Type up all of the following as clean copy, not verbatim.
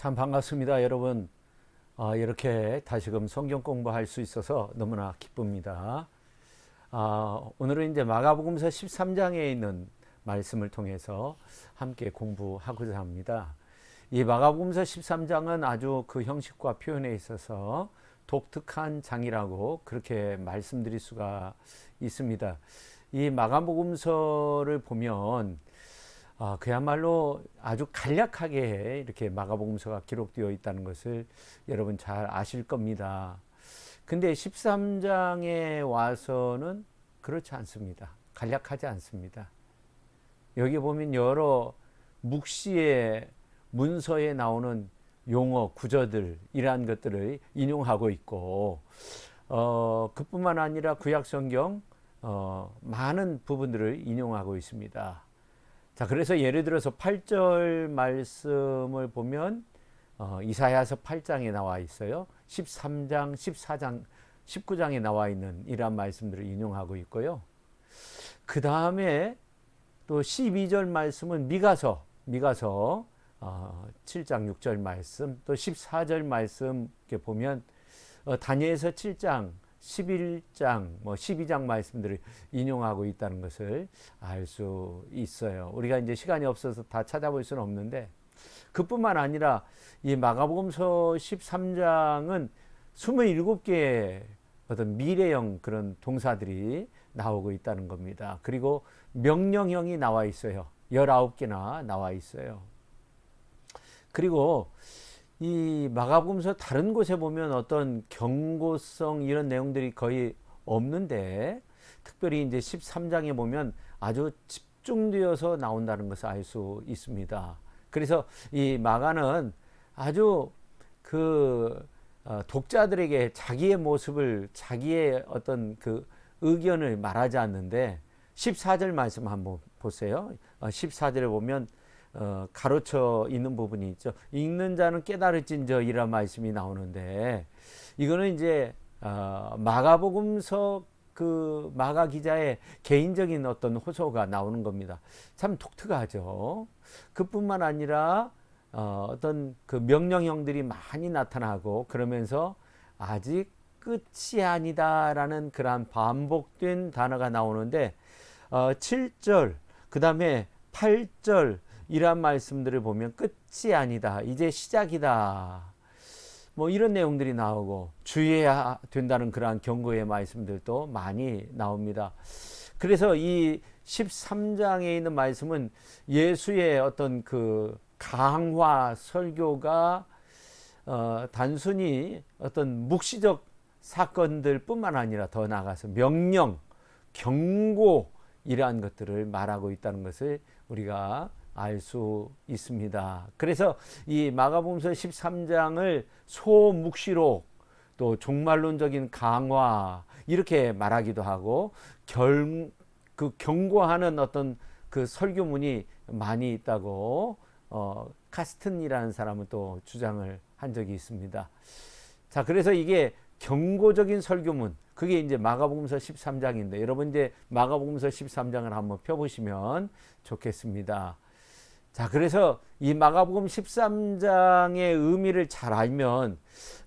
참 반갑습니다, 여러분. 이렇게 다시금 성경 공부할 수 있어서 너무나 기쁩니다. 오늘은 이제 마가복음서 13장에 있는 말씀을 통해서 함께 공부하고자 합니다. 이 마가복음서 13장은 아주 그 형식과 표현에 있어서 독특한 장이라고 그렇게 말씀드릴 수가 있습니다. 이 마가복음서를 보면 그야말로 아주 간략하게 이렇게 마가복음서가 기록되어 있다는 것을 여러분 잘 아실 겁니다. 근데 13장에 와서는 그렇지 않습니다. 간략하지 않습니다. 여기 보면 여러 묵시의 문서에 나오는 용어, 구절들 이러한 것들을 인용하고 있고 그뿐만 아니라 구약성경 많은 부분들을 인용하고 있습니다. 자, 그래서 예를 들어서 8절 말씀을 보면 이사야서 8장에 나와 있어요. 13장, 14장, 19장에 나와 있는 이러한 말씀들을 인용하고 있고요. 그 다음에 또 12절 말씀은 미가서 7장 6절 말씀, 또 14절 말씀 이렇게 보면 다니엘서 7장, 11장, 12장 말씀들을 인용하고 있다는 것을 알 수 있어요. 우리가 이제 시간이 없어서 다 찾아볼 수는 없는데, 그뿐만 아니라 이 마가복음서 13장은 27개의 어떤 미래형 그런 동사들이 나오고 있다는 겁니다. 그리고 명령형이 나와 있어요. 19개나 나와 있어요. 그리고 이 마가복음서 다른 곳에 보면 어떤 경고성 이런 내용들이 거의 없는데, 특별히 이제 13장에 보면 아주 집중되어서 나온다는 것을 알 수 있습니다. 그래서 이 마가는 아주 독자들에게 자기의 모습을, 자기의 어떤 그 의견을 말하지 않는데, 14절 말씀 한번 보세요. 14절에 보면 가로쳐 있는 부분이 있죠. 읽는 자는 깨달을진저 이란 말씀이 나오는데, 이거는 이제 마가복음서 그 마가 기자의 개인적인 어떤 호소가 나오는 겁니다. 참 독특하죠. 그뿐만 아니라 어떤 그 명령형들이 많이 나타나고, 그러면서 아직 끝이 아니다라는 그러한 반복된 단어가 나오는데, 7절 그 다음에 8절 이러한 말씀들을 보면 끝이 아니다, 이제 시작이다, 이런 내용들이 나오고, 주의해야 된다는 그러한 경고의 말씀들도 많이 나옵니다. 그래서 이 13장에 있는 말씀은 예수의 어떤 그 강화 설교가 단순히 어떤 묵시적 사건들 뿐만 아니라 더 나아가서 명령, 경고 이러한 것들을 말하고 있다는 것을 우리가 알 수 있습니다. 그래서 이 마가복음서 13장을 소묵시록, 또 종말론적인 강화 이렇게 말하기도 하고, 경고하는 어떤 그 설교문이 많이 있다고 카스튼이라는 사람은 또 주장을 한 적이 있습니다. 자, 그래서 이게 경고적인 설교문, 그게 이제 마가복음서 13장인데, 여러분 이제 마가복음서 13장을 한번 펴보시면 좋겠습니다. 자, 그래서 이 마가복음 13장의 의미를 잘 알면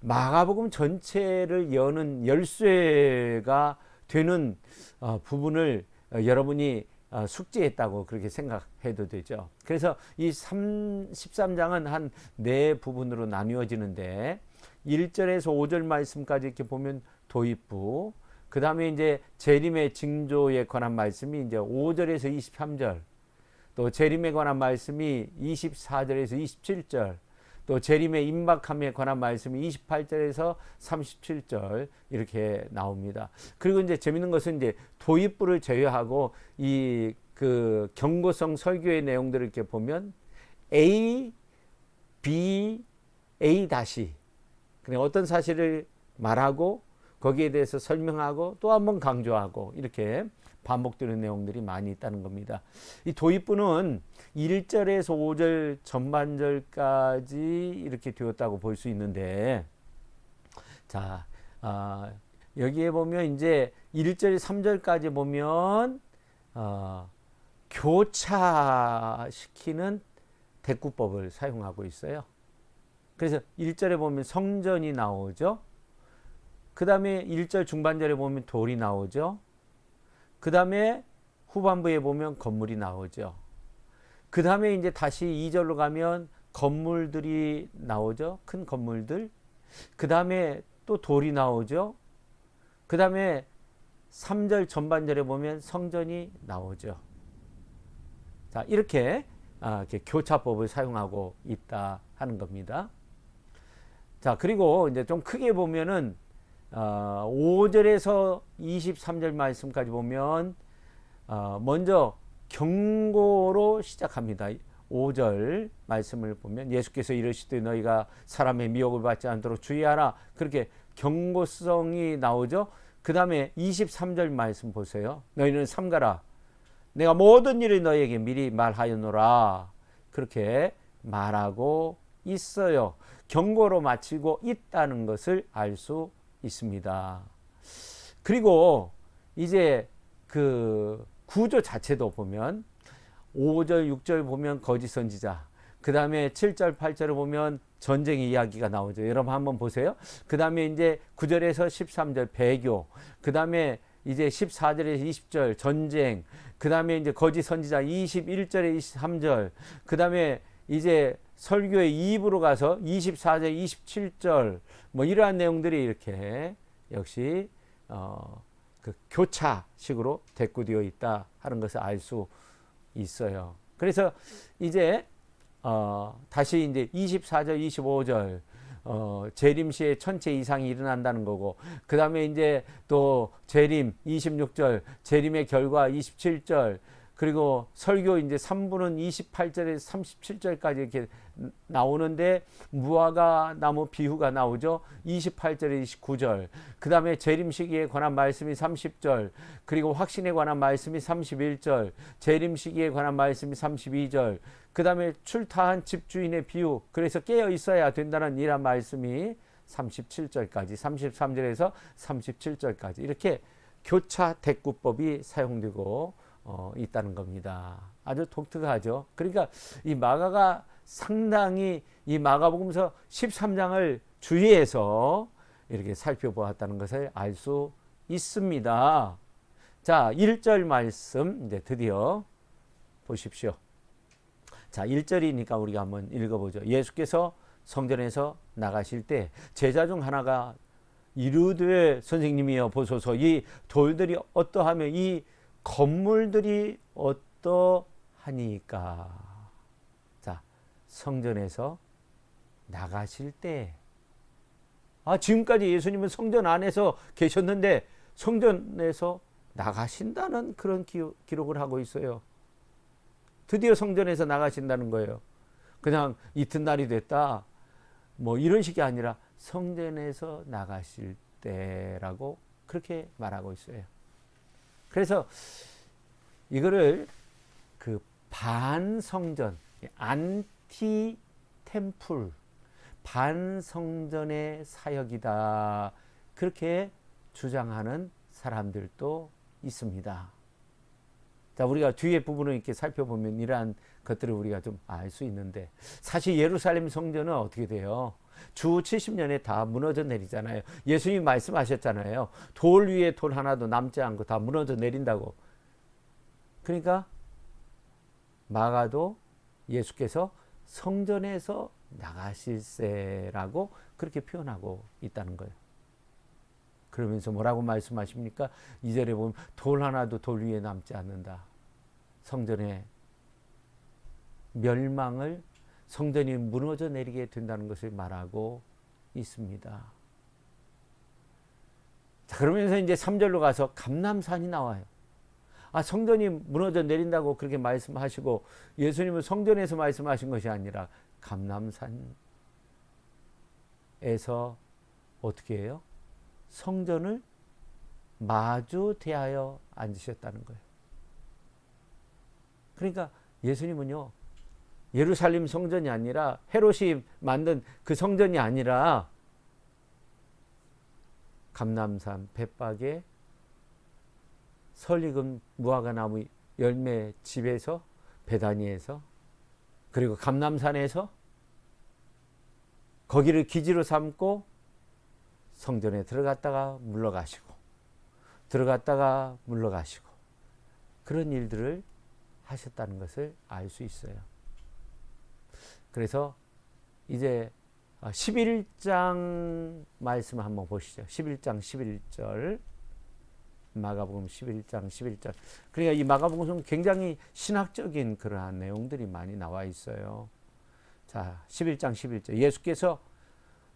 마가복음 전체를 여는 열쇠가 되는 부분을 여러분이 숙지했다고 그렇게 생각해도 되죠. 그래서 이 13장은 한 네 부분으로 나누어지는데, 1절에서 5절 말씀까지 이렇게 보면 도입부, 그 다음에 이제 재림의 징조에 관한 말씀이 이제 5절에서 23절, 또 재림에 관한 말씀이 24절에서 27절, 또 재림의 임박함에 관한 말씀이 28절에서 37절 이렇게 나옵니다. 그리고 이제 재밌는 것은 이제 도입부를 제외하고 이 그 경고성 설교의 내용들을 이렇게 보면 A, B, A 다시, 그냥 어떤 사실을 말하고 거기에 대해서 설명하고 또 한번 강조하고, 이렇게 반복되는 내용들이 많이 있다는 겁니다. 이 도입부는 1절에서 5절 전반절까지 이렇게 되었다고 볼 수 있는데, 자, 여기에 보면 이제 1절 3절까지 보면 교차시키는 대꾸법을 사용하고 있어요. 그래서 1절에 보면 성전이 나오죠. 그 다음에 1절 중반절에 보면 돌이 나오죠. 그 다음에 후반부에 보면 건물이 나오죠. 그 다음에 이제 다시 2절로 가면 건물들이 나오죠. 큰 건물들. 그 다음에 또 돌이 나오죠. 그 다음에 3절 전반절에 보면 성전이 나오죠. 자, 이렇게 교차법을 사용하고 있다 하는 겁니다. 자, 그리고 이제 좀 크게 보면은 5절에서 23절 말씀까지 보면 먼저 경고로 시작합니다. 5절 말씀을 보면 예수께서 이르시되 너희가 사람의 미혹을 받지 않도록 주의하라. 그렇게 경고성이 나오죠. 그 다음에 23절 말씀 보세요. 너희는 삼가라. 내가 모든 일을 너희에게 미리 말하였노라. 그렇게 말하고 있어요. 경고로 마치고 있다는 것을 알 수 있습니다. 그리고 이제 그 구조 자체도 보면 5절, 6절 보면 거짓 선지자, 그 다음에 7절, 8절을 보면 전쟁 이야기가 나오죠. 여러분 한번 보세요. 그 다음에 이제 9절에서 13절 배교, 그 다음에 이제 14절에서 20절 전쟁, 그 다음에 이제 거짓 선지자 21절에 23절, 그 다음에 이제 설교의 2부로 가서 24절, 27절 뭐 이러한 내용들이 이렇게 역시 그 교차식으로 대꾸되어 있다 하는 것을 알 수 있어요. 그래서 이제 다시 이제 24절, 25절 재림시에 천체 이상이 일어난다는 거고, 그 다음에 이제 또 재림 26절, 재림의 결과 27절, 그리고 설교 이제 3부는 28절에서 37절까지 이렇게 나오는데 무화과 나무 비유가 나오죠. 28절에 29절. 그 다음에 재림 시기에 관한 말씀이 30절. 그리고 확신에 관한 말씀이 31절. 재림 시기에 관한 말씀이 32절. 그 다음에 출타한 집주인의 비유. 그래서 깨어 있어야 된다는 이란 말씀이 37절까지, 33절에서 37절까지 이렇게 교차 대꾸법이 사용되고 있다는 겁니다. 아주 독특하죠. 그러니까 이 마가가 상당히 이 마가복음서 13장을 주의해서 이렇게 살펴보았다는 것을 알 수 있습니다. 자, 1절 말씀 이제 드디어 보십시오. 자, 1절이니까 우리가 한번 읽어보죠. 예수께서 성전에서 나가실 때 제자 중 하나가 이르되 선생님이여 보소서 이 돌들이 어떠하며 이 건물들이 어떠하니까. 자, 성전에서 나가실 때, 지금까지 예수님은 성전 안에서 계셨는데 성전에서 나가신다는 그런 기록을 하고 있어요. 드디어 성전에서 나가신다는 거예요. 그냥 이튿날이 됐다 뭐 이런 식이 아니라 성전에서 나가실 때라고 그렇게 말하고 있어요. 그래서 이거를 그 반성전, 안티 템플, 반성전의 사역이다. 그렇게 주장하는 사람들도 있습니다. 자, 우리가 뒤에 부분을 이렇게 살펴보면 이러한 것들을 우리가 좀 알 수 있는데, 사실 예루살렘 성전은 어떻게 돼요? 주 70년에 다 무너져 내리잖아요. 예수님이 말씀하셨잖아요. 돌 위에 돌 하나도 남지 않고 다 무너져 내린다고. 그러니까 마가도 예수께서 성전에서 나가실세라고 그렇게 표현하고 있다는 거예요. 그러면서 뭐라고 말씀하십니까? 2절에 보면 돌 하나도 돌 위에 남지 않는다. 성전의 멸망을, 성전이 무너져 내리게 된다는 것을 말하고 있습니다. 자, 그러면서 이제 3절로 가서 감람산이 나와요. 성전이 무너져 내린다고 그렇게 말씀하시고, 예수님은 성전에서 말씀하신 것이 아니라 감람산에서 어떻게 해요? 성전을 마주 대하여 앉으셨다는 거예요. 그러니까 예수님은요, 예루살렘 성전이 아니라 헤롯이 만든 그 성전이 아니라 감람산 벳박에 설익은 무화과 나무 열매 집에서, 베다니에서, 그리고 감람산에서 거기를 기지로 삼고 성전에 들어갔다가 물러가시고 들어갔다가 물러가시고 그런 일들을 하셨다는 것을 알 수 있어요. 그래서 이제 11장 말씀 한번 보시죠. 11장 11절 마가복음 11장 11절. 그러니까 이 마가복음은 굉장히 신학적인 그러한 내용들이 많이 나와 있어요. 자, 11장 11절. 예수께서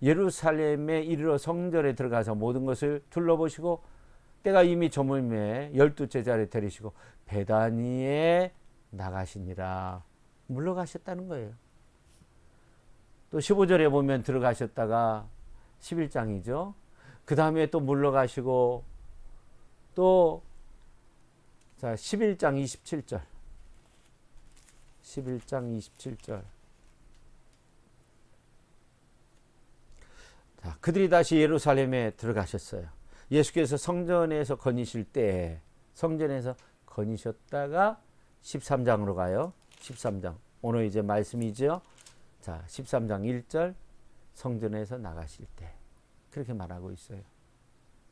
예루살렘에 이르러 성전에 들어가서 모든 것을 둘러보시고 때가 이미 저물매 12 제자를 데리시고 베다니에 나가시니라. 물러가셨다는 거예요. 또 15절에 보면 들어가셨다가 11장이죠. 그 다음에 또 물러가시고 또 자 11장 27절 11장 27절 자, 그들이 다시 예루살렘에 들어가셨어요. 예수께서 성전에서 거니실 때 성전에서 거니셨다가 13장으로 가요. 13장 오늘 이제 말씀이죠. 자 13장 1절 성전에서 나가실 때 그렇게 말하고 있어요.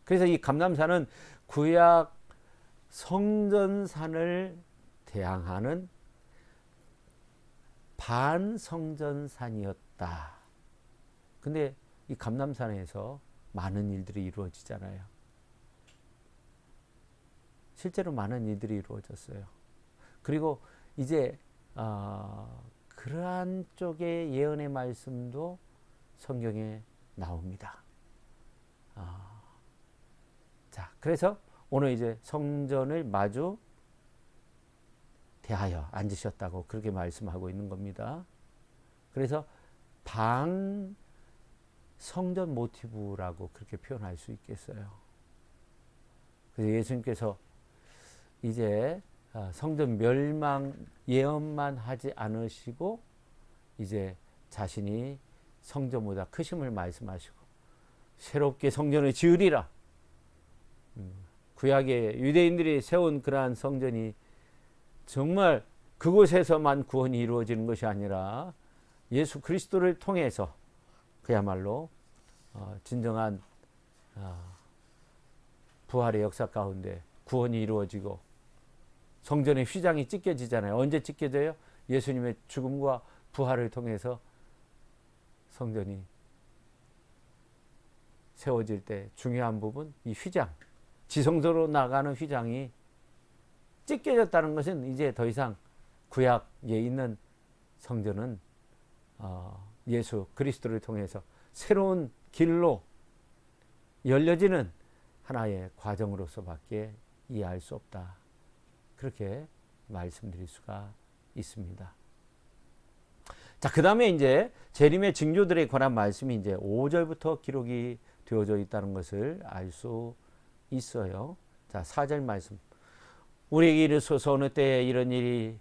그래서 이 감람산은 구약 성전산을 대항하는 반성전산이었다. 근데 이 감람산에서 많은 일들이 이루어지잖아요. 실제로 많은 일들이 이루어졌어요. 그리고 이제 그러한 쪽의 예언의 말씀도 성경에 나옵니다. 자, 그래서 오늘 이제 성전을 마주 대하여 앉으셨다고 그렇게 말씀하고 있는 겁니다. 그래서 방 성전 모티브라고 그렇게 표현할 수 있겠어요. 그래서 예수님께서 이제 성전 멸망 예언만 하지 않으시고 이제 자신이 성전보다 크심을 말씀하시고 새롭게 성전을 지으리라. 구약의 유대인들이 세운 그러한 성전이 정말 그곳에서만 구원이 이루어지는 것이 아니라 예수 그리스도를 통해서 그야말로 진정한 부활의 역사 가운데 구원이 이루어지고 성전의 휘장이 찢겨지잖아요. 언제 찢겨져요? 예수님의 죽음과 부활을 통해서 성전이 세워질 때 중요한 부분, 이 휘장, 지성소로 나가는 휘장이 찢겨졌다는 것은 이제 더 이상 구약에 있는 성전은 예수 그리스도를 통해서 새로운 길로 열려지는 하나의 과정으로서밖에 이해할 수 없다. 그렇게 말씀드릴 수가 있습니다. 자, 그 다음에 이제 재림의 징조들에 관한 말씀이 이제 5절부터 기록이 되어져 있다는 것을 알 수 있어요. 자, 4절 말씀. 우리에게 이르소서 어느 때에 이런 일이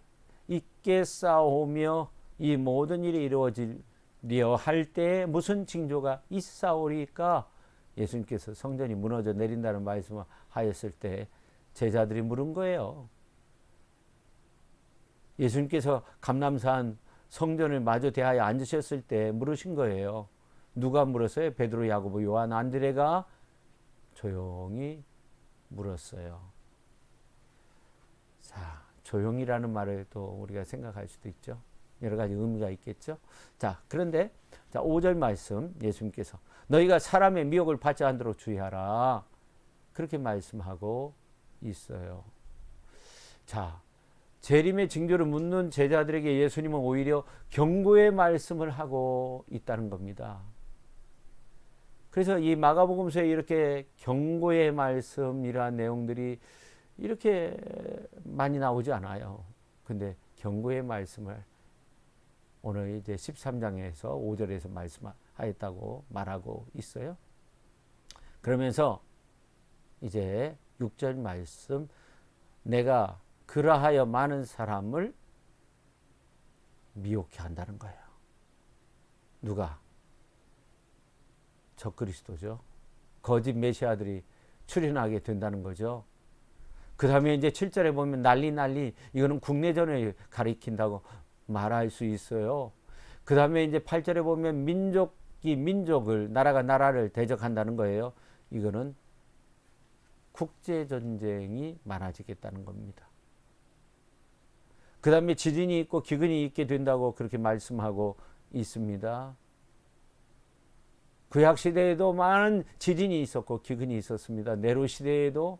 있겠사오며 이 모든 일이 이루어지려 할 때에 무슨 징조가 있사오리까? 예수님께서 성전이 무너져 내린다는 말씀을 하였을 때 제자들이 물은 거예요. 예수님께서 감람산 성전을 마주 대하여 앉으셨을 때 물으신 거예요. 누가 물었어요? 베드로, 야고보, 요한, 안드레가 조용히 물었어요. 자, 조용히라는 말을 또 우리가 생각할 수도 있죠. 여러 가지 의미가 있겠죠. 자, 그런데 자, 5절 말씀 예수님께서 너희가 사람의 미혹을 받지 않도록 주의하라. 그렇게 말씀하고 있어요. 자, 재림의 징조를 묻는 제자들에게 예수님은 오히려 경고의 말씀을 하고 있다는 겁니다. 그래서 이 마가복음서에 이렇게 경고의 말씀 이러한 내용들이 이렇게 많이 나오지 않아요. 근데 경고의 말씀을 오늘 이제 13장에서 5절에서 말씀하였다고 말하고 있어요. 그러면서 이제 6절 말씀 내가 그러하여 많은 사람을 미혹해 한다는 거예요. 누가? 적그리스도죠. 거짓 메시아들이 출현하게 된다는 거죠. 그 다음에 이제 7절에 보면 난리 이거는 국내전을 가리킨다고 말할 수 있어요. 그 다음에 이제 8절에 보면 민족 민족을 나라를 대적한다는 거예요. 이거는 국제 전쟁이 많아지겠다는 겁니다. 그 다음에 지진이 있고 기근이 있게 된다고 그렇게 말씀하고 있습니다. 구약 시대에도 많은 지진이 있었고 기근이 있었습니다. 네로 시대에도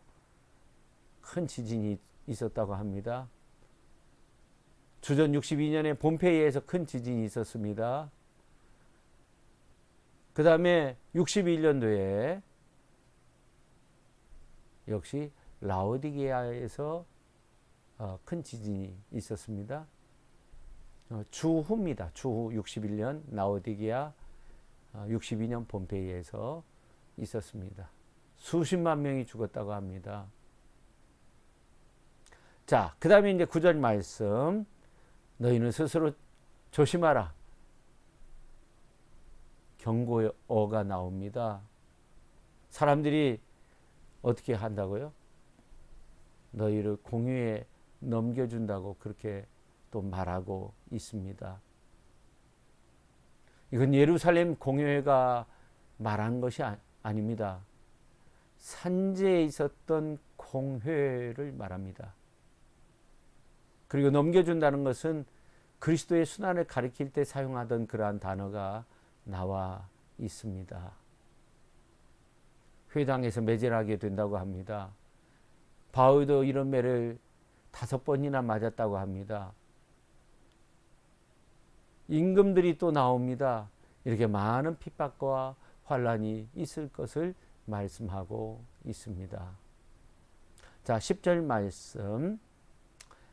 큰 지진이 있었다고 합니다. 주전 62년에 폼페이에서 큰 지진이 있었습니다. 그 다음에 61년도에 역시 라오디게아에서 큰 지진이 있었습니다. 주후입니다. 주후 61년 라오디게아, 62년 폼페이에서 있었습니다. 수십만 명이 죽었다고 합니다. 자, 그 다음에 이제 9절 말씀. 너희는 스스로 조심하라. 경고어가 나옵니다. 사람들이 어떻게 한다고요? 너희를 공유에 넘겨준다고 그렇게 또 말하고 있습니다. 이건 예루살렘 공회가 말한 것이 아닙니다. 산지에 있었던 공회를 말합니다. 그리고 넘겨준다는 것은 그리스도의 순환을 가리킬 때 사용하던 그러한 단어가 나와 있습니다. 회당에서 매질하게 된다고 합니다. 바울도 이런 매를 5번이나 맞았다고 합니다. 임금들이 또 나옵니다. 이렇게 많은 핍박과 환란이 있을 것을 말씀하고 있습니다. 자, 10절 말씀.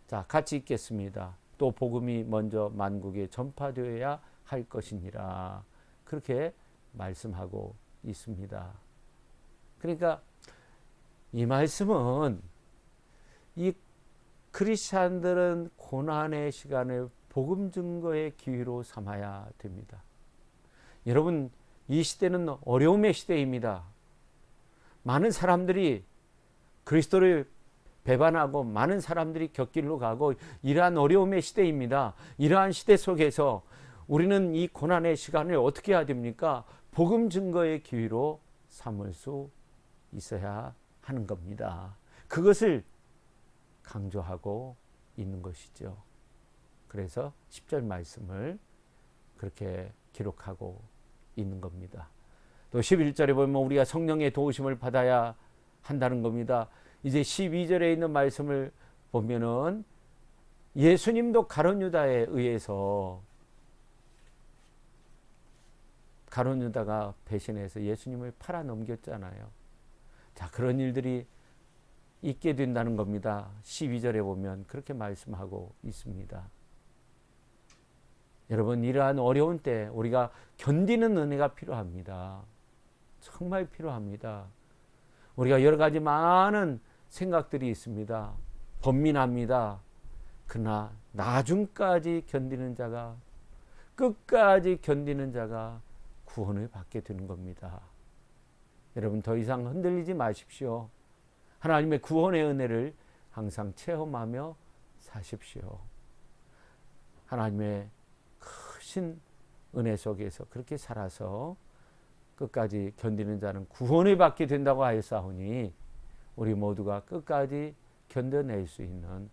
자, 같이 읽겠습니다. 또 복음이 먼저 만국에 전파되어야 할 것이니라. 그렇게 말씀하고 있습니다. 그러니까 이 말씀은 이 크리스찬들은 고난의 시간을 복음 증거의 기회로 삼아야 됩니다. 여러분, 이 시대는 어려움의 시대입니다. 많은 사람들이 그리스도를 배반하고 많은 사람들이 곁길로 가고 이러한 어려움의 시대입니다. 이러한 시대 속에서 우리는 이 고난의 시간을 어떻게 해야 됩니까? 복음 증거의 기회로 삼을 수 있어야 하는 겁니다. 그것을 강조하고 있는 것이죠. 그래서 10절 말씀을 그렇게 기록하고 있는 겁니다. 또 11절에 보면 우리가 성령의 도우심을 받아야 한다는 겁니다. 이제 12절에 있는 말씀을 보면은 예수님도 가룟 유다에 의해서 가룟 유다가 배신해서 예수님을 팔아 넘겼잖아요. 자, 그런 일들이 있게 된다는 겁니다. 12절에 보면 그렇게 말씀하고 있습니다. 여러분, 이러한 어려운 때 우리가 견디는 은혜가 필요합니다. 정말 필요합니다. 우리가 여러 가지 많은 생각들이 있습니다. 번민합니다. 그러나 나중까지 견디는 자가, 끝까지 견디는 자가 구원을 받게 되는 겁니다. 여러분, 더 이상 흔들리지 마십시오. 하나님의 구원의 은혜를 항상 체험하며 사십시오. 하나님의 크신 은혜 속에서 그렇게 살아서 끝까지 견디는 자는 구원을 받게 된다고 하였사오니 우리 모두가 끝까지 견뎌낼 수 있는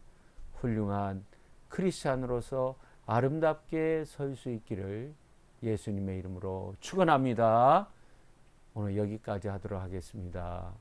훌륭한 크리스찬으로서 아름답게 설 수 있기를 예수님의 이름으로 축원합니다. 오늘 여기까지 하도록 하겠습니다.